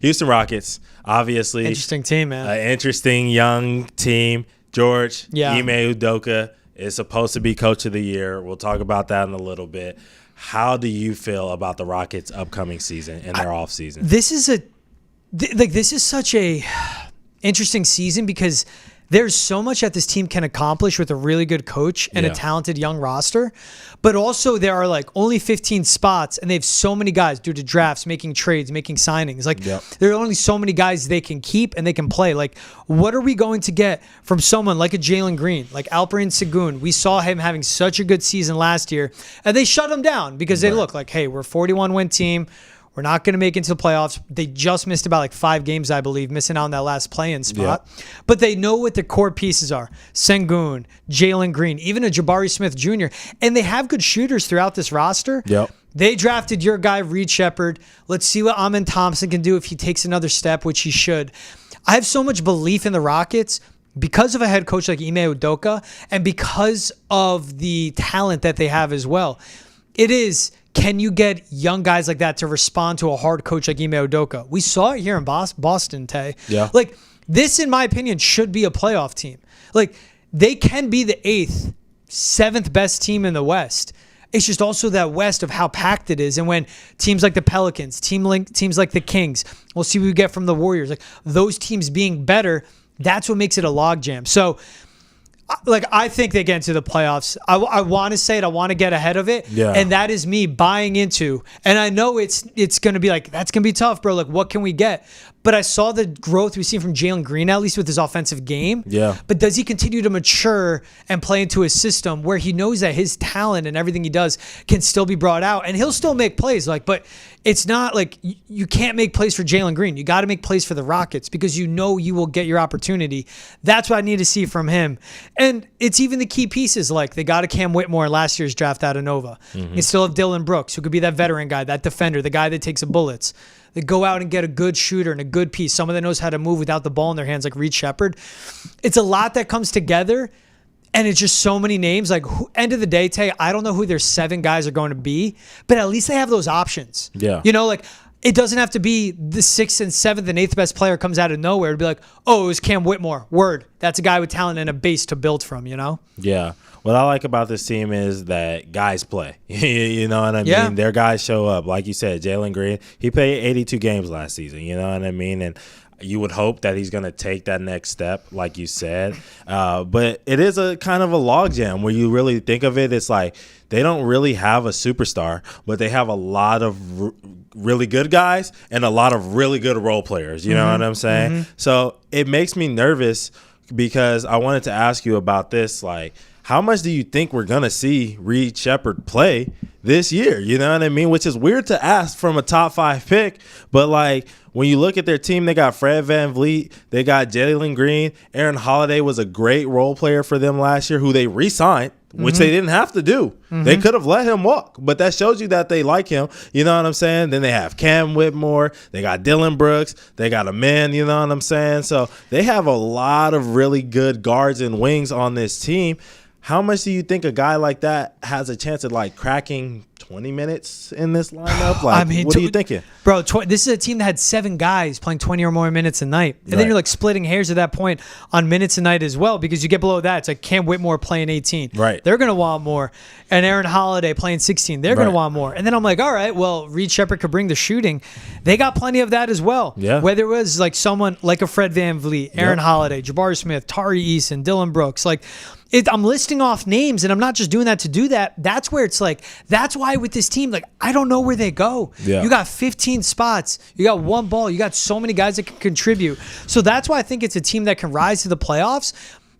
Houston Rockets, obviously. Interesting team, man. An interesting young team. George, Yeah. Ime Udoka is supposed to be coach of the year. We'll talk about that in a little bit. How do you feel about the Rockets' upcoming season and their off season? This is such a interesting season because there's so much that this team can accomplish with a really good coach and a talented young roster. But also there are like only 15 spots and they have so many guys due to drafts, making trades, making signings. Like there are only so many guys they can keep and they can play. Like what are we going to get from someone like a Jalen Green, like Alperen Sengun? We saw him having such a good season last year and they shut him down because they look like, hey, we're a 41-win team. We're not going to make it into the playoffs. They just missed about like 5 games, I believe, missing out on that last play-in spot. Yeah. But they know what the core pieces are. Sengun, Jalen Green, even a Jabari Smith Jr. And they have good shooters throughout this roster. Yep. They drafted your guy, Reed Shepard. Let's see what Amen Thompson can do if he takes another step, which he should. I have so much belief in the Rockets because of a head coach like Ime Udoka and because of the talent that they have as well. It is... Can you get young guys like that to respond to a hard coach like Ime Udoka? We saw it here in Boston, Tay. Yeah. Like, this, in my opinion, should be a playoff team. Like, they can be the 8th, 7th best team in the West. It's just also that West of how packed it is. And when teams like the Pelicans, teams like the Kings, we'll see what we get from the Warriors. Like, those teams being better, that's what makes it a logjam. So, like, I think they get into the playoffs. I want to say it. I want to get ahead of it. Yeah. And that is me buying into. And I know it's going to be like, that's going to be tough, bro. Like, what can we get? But I saw the growth we've seen from Jalen Green, at least with his offensive game. Yeah. But does he continue to mature and play into his system where he knows that his talent and everything he does can still be brought out? And he'll still make plays. Like, but it's not like you can't make plays for Jalen Green. You got to make plays for the Rockets because you know you will get your opportunity. That's what I need to see from him. And it's even the key pieces. Like, they got a Cam Whitmore in last year's draft out of Nova. You still have Dillon Brooks, who could be that veteran guy, that defender, the guy that takes the bullets. They go out and get a good shooter and a good piece, someone that knows how to move without the ball in their hands, like Reed Shepard. It's a lot that comes together, and it's just so many names. Like, end of the day, Tay, I don't know who their 7 guys are going to be, but at least they have those options. Yeah. You know, like, it doesn't have to be the 6th and 7th and 8th best player comes out of nowhere to be like, oh, it was Cam Whitmore. Word. That's a guy with talent and a base to build from, you know? Yeah. What I like about this team is that guys play. You know what I mean? Their guys show up. Like you said, Jalen Green, he played 82 games last season. You know what I mean? And you would hope that he's going to take that next step, like you said. But it is a kind of a logjam where you really think of it. It's like they don't really have a superstar, but they have a lot of really good guys and a lot of really good role players. You know what I'm saying? So it makes me nervous because I wanted to ask you about this. Like, how much do you think we're going to see Reed Shepard play this year? You know what I mean? Which is weird to ask from a top 5 pick. But, like, when you look at their team, they got Fred VanVleet. They got Jalen Green. Aaron Holiday was a great role player for them last year who they re-signed, which they didn't have to do. They could have let him walk. But that shows you that they like him. You know what I'm saying? Then they have Cam Whitmore. They got Dillon Brooks. They got a man. You know what I'm saying? So they have a lot of really good guards and wings on this team. How much do you think a guy like that has a chance of, like, cracking 20 minutes in this lineup? Like, I mean, what are you thinking? Bro, this is a team that had 7 guys playing 20 or more minutes a night. And then you're, like, splitting hairs at that point on minutes a night as well because you get below that. It's like Cam Whitmore playing 18. Right. They're going to want more. And Aaron Holiday playing 16. They're going to want more. And then I'm like, all right, well, Reed Shepard could bring the shooting. They got plenty of that as well. Yeah. Whether it was, like, someone like a Fred VanVleet, Aaron Holiday, Jabari Smith, Tari Eason, Dillon Brooks, like – I'm listing off names, and I'm not just doing that to do that. That's where it's like, that's why with this team, like, I don't know where they go. Yeah. You got 15 spots. You got 1 ball. You got so many guys that can contribute. So that's why I think it's a team that can rise to the playoffs.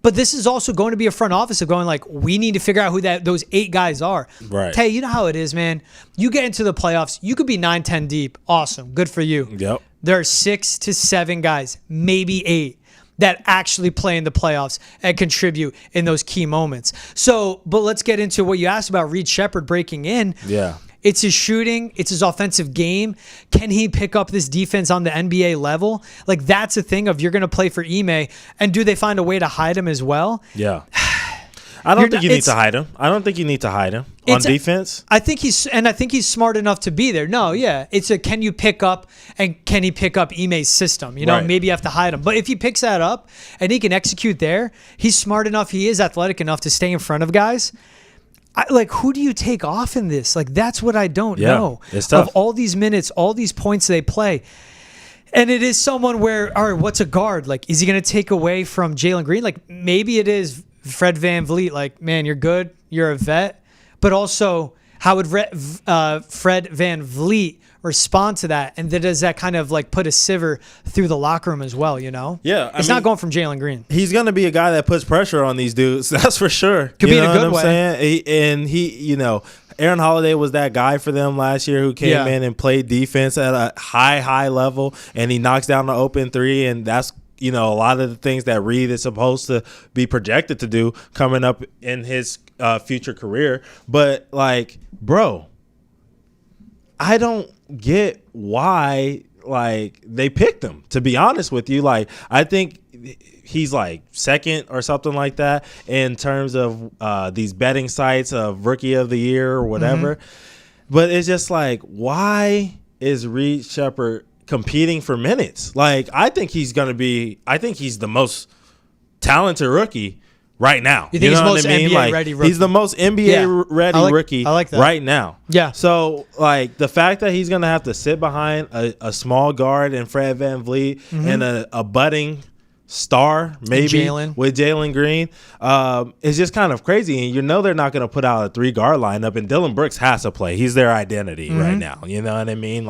But this is also going to be a front office of going, like, we need to figure out who those 8 guys are. Right. Tay, you know how it is, man. You get into the playoffs, you could be 9-10 deep. Awesome. Good for you. Yep. There are 6 to 7 guys, maybe 8. That actually play in the playoffs and contribute in those key moments. So, but let's get into what you asked about Reed Shepard breaking in. Yeah. It's his shooting. It's his offensive game. Can he pick up this defense on the NBA level? Like, that's a thing of you're going to play for Ime. And do they find a way to hide him as well? Yeah. I don't think you need to hide him. I don't think you need to hide him on defense. I think he's smart enough to be there. No, yeah. It's can you pick up and can he pick up Ime's system? You know, maybe you have to hide him. But if he picks that up and he can execute there, he's smart enough. He is athletic enough to stay in front of guys. Who do you take off in this? That's what I don't know. It's tough. Of all these minutes, all these points they play. And it is someone where, all right, what's a guard? Is he going to take away from Jalen Green? Maybe it is Fred VanVleet. Man, you're good. You're a vet. But also, how would Fred VanVleet respond to that? And then does that kind of put a sieve through the locker room as well, you know? Yeah. It's not going from Jalen Green. He's going to be a guy that puts pressure on these dudes. That's for sure. Could be in a good way. And he, Aaron Holiday was that guy for them last year who came in and played defense at a high level, and he knocks down the open three, and that's a lot of the things that Reed is supposed to be projected to do coming up in his future career. But bro, I don't get why they picked him, to be honest with you. I think he's second or something like that in terms of these betting sites of rookie of the year or whatever. But it's just why is Reed Shepard competing for minutes? I think he's the most talented rookie right now. You think he's the most NBA ready rookie? He's the most NBA ready rookie right now. Yeah. So the fact that he's gonna have to sit behind a small guard and Fred VanVleet and a budding star maybe with Jalen Green is just kind of crazy. And they're not going to put out a 3-guard lineup, and Dillon Brooks has to play. He's their identity right now. You know what I mean?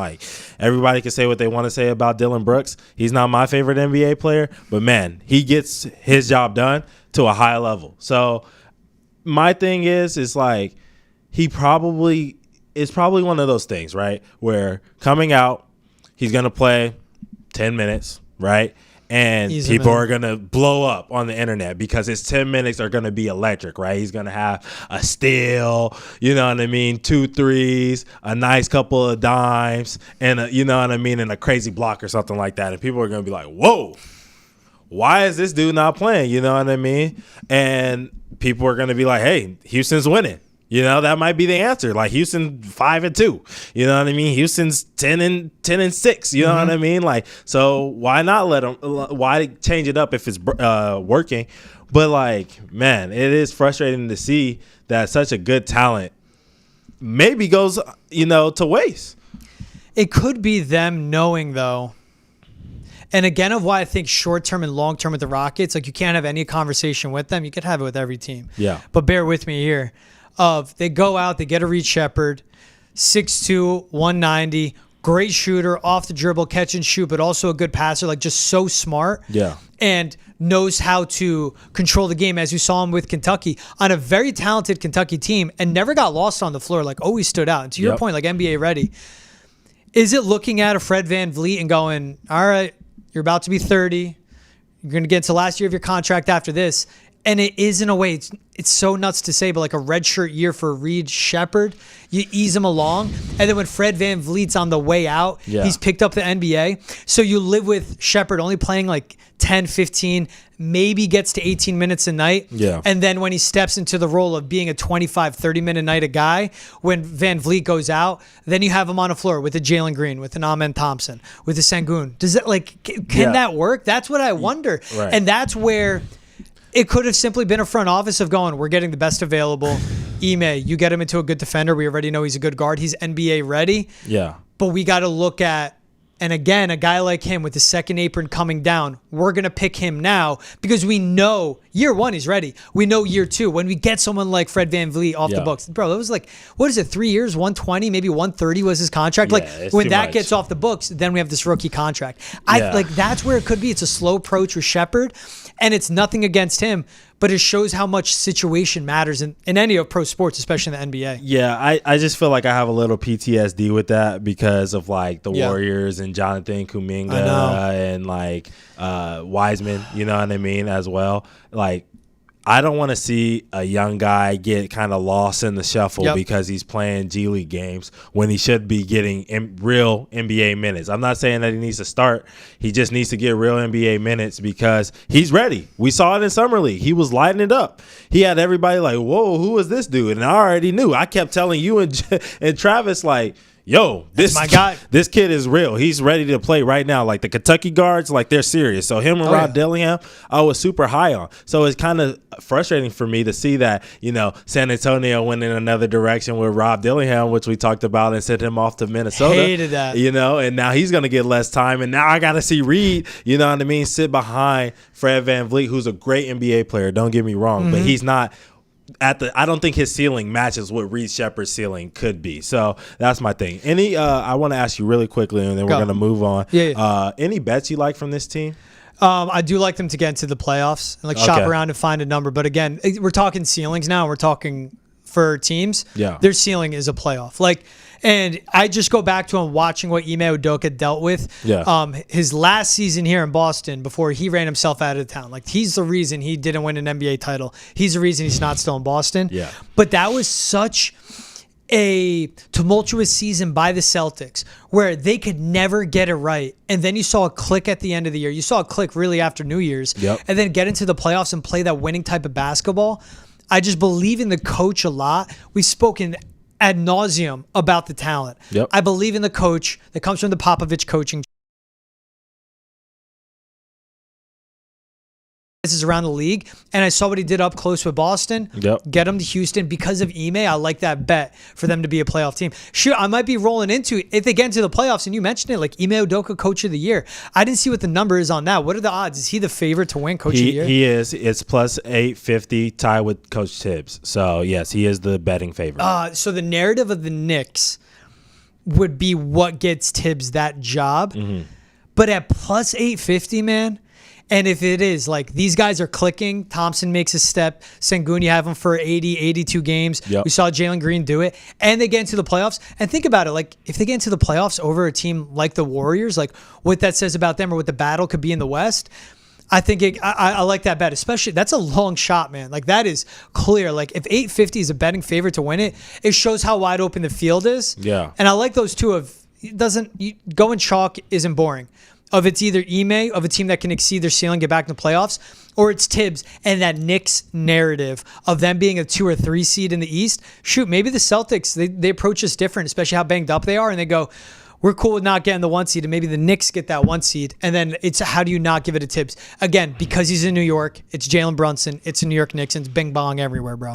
Everybody can say what they want to say about Dillon Brooks. He's not my favorite NBA player, but man, he gets his job done to a high level. So my thing is he probably it's probably one of those things, right, where coming out, he's going to play 10 minutes, right? And people are going to blow up on the internet because his 10 minutes are going to be electric, right? He's going to have a steal, 2 threes, a nice couple of dimes, and and a crazy block or something like that. And people are going to be like, whoa, why is this dude not playing? You know what I mean? And people are going to be like, hey, Houston's winning. That might be the answer. Houston 5-2. You know what I mean? Houston's 10-6. You know what I mean? So why not let them? Why change it up if it's working? But man, it is frustrating to see that such a good talent maybe goes to waste. It could be them knowing though. And again, of why I think short-term and long-term with the Rockets, you can't have any conversation with them. You could have it with every team. Yeah. But bear with me here. They go out, they get a Reed Shepard, 6'2", 190, great shooter, off the dribble, catch and shoot, but also a good passer, just so smart. Yeah. And knows how to control the game, as you saw him with Kentucky, on a very talented Kentucky team, and never got lost on the floor, always stood out. And to your point, NBA ready. Is it looking at a Fred VanVleet and going, all right, you're about to be 30, you're going to get to last year of your contract after this, and it is in a way, it's so nuts to say, but a redshirt year for Reed Shepard, you ease him along. And then when Fred VanVleet's on the way out, he's picked up the NBA. So you live with Shepard only playing 10, 15, maybe gets to 18 minutes a night. Yeah. And then when he steps into the role of being a 25, 30-minute night a guy, when VanVleet goes out, then you have him on the floor with a Jalen Green, with an Amen Thompson, with a Sengun. Does that can that work? That's what I wonder. Right. And that's where it could have simply been a front office of going, we're getting the best available. Ime, you get him into a good defender. We already know he's a good guard. He's NBA ready. Yeah. But we got to look at, and again, a guy like him with the second apron coming down, we're going to pick him now because we know year one he's ready. We know year two, when we get someone like Fred VanVleet off the books. Bro, that was what is it, 3 years, 120, maybe 130 was his contract? When that gets off the books, then we have this rookie contract. That's where it could be. It's a slow approach with Sheppard, and it's nothing against him, but it shows how much situation matters in any of pro sports, especially in the NBA. Yeah, I just feel like I have a little PTSD with that because of the Warriors and Jonathan Kuminga and Wiseman, you know what I mean, as well. I don't want to see a young guy get kind of lost in the shuffle because he's playing G League games when he should be getting real NBA minutes. I'm not saying that he needs to start. He just needs to get real NBA minutes because he's ready. We saw it in Summer League. He was lighting it up. He had everybody like, whoa, who is this dude? And I already knew. I kept telling you and Travis, like, yo, this my guy. This kid is real. He's ready to play right now. Like the Kentucky guards, like they're serious. So him and Rob Dillingham, I was super high on. So it's kind of frustrating for me to see that, San Antonio went in another direction with Rob Dillingham, which we talked about, and sent him off to Minnesota. Hated that. And now he's going to get less time. And now I got to see Reed, sit behind Fred VanVleet, who's a great NBA player. Don't get me wrong, but he's not I don't think his ceiling matches what Reed Shepard's ceiling could be. So that's my thing. I want to ask you really quickly, and then we're going to move on. Any bets you like from this team? I do like them to get into the playoffs and shop around and find a number. But again, we're talking ceilings now. We're talking for teams. Yeah, their ceiling is a playoff. And I just go back to him watching what Ime Udoka dealt with. Yeah. His last season here in Boston before he ran himself out of town. He's the reason he didn't win an NBA title. He's the reason he's not still in Boston. Yeah. But that was such a tumultuous season by the Celtics where they could never get it right. And then you saw a click at the end of the year. You saw a click really after New Year's. Yep. And then get into the playoffs and play that winning type of basketball. I just believe in the coach a lot. We've spoken ad nauseum about the talent. Yep. I believe in the coach that comes from the Popovich coaching. This is around the league, and I saw what he did up close with Boston. Yep. Get him to Houston because of Ime. I like that bet for them to be a playoff team. Sure, I might be rolling into it if they get into the playoffs, and you mentioned it, like Ime Udoka, Coach of the Year. I didn't see what the number is on that. What are the odds? Is he the favorite to win Coach of the Year? He is. It's plus 850, tied with Coach Tibbs. So, yes, he is the betting favorite. So the narrative of the Knicks would be what gets Tibbs that job. Mm-hmm. But at plus 850, man, and if it is, these guys are clicking, Thompson makes a step, Sengun, you have him for 80, 82 games. Yep. We saw Jalen Green do it, and they get into the playoffs. And think about it, if they get into the playoffs over a team like the Warriors, what that says about them or what the battle could be in the West, I think I like that bet, especially that's a long shot, man. That is clear. If 850 is a betting favorite to win it, it shows how wide open the field is. Yeah. And I like those two going chalk isn't boring. Of it's either Ime, of a team that can exceed their ceiling, get back in the playoffs, or it's Tibbs and that Knicks narrative of them being a 2 or 3 seed in the East. Shoot, maybe the Celtics, they approach us different, especially how banged up they are, and they go, we're cool with not getting the 1 seed, and maybe the Knicks get that 1 seed, and then it's how do you not give it to Tibbs? Again, because he's in New York, it's Jalen Brunson, it's a New York Knicks, and it's bing bong everywhere, bro.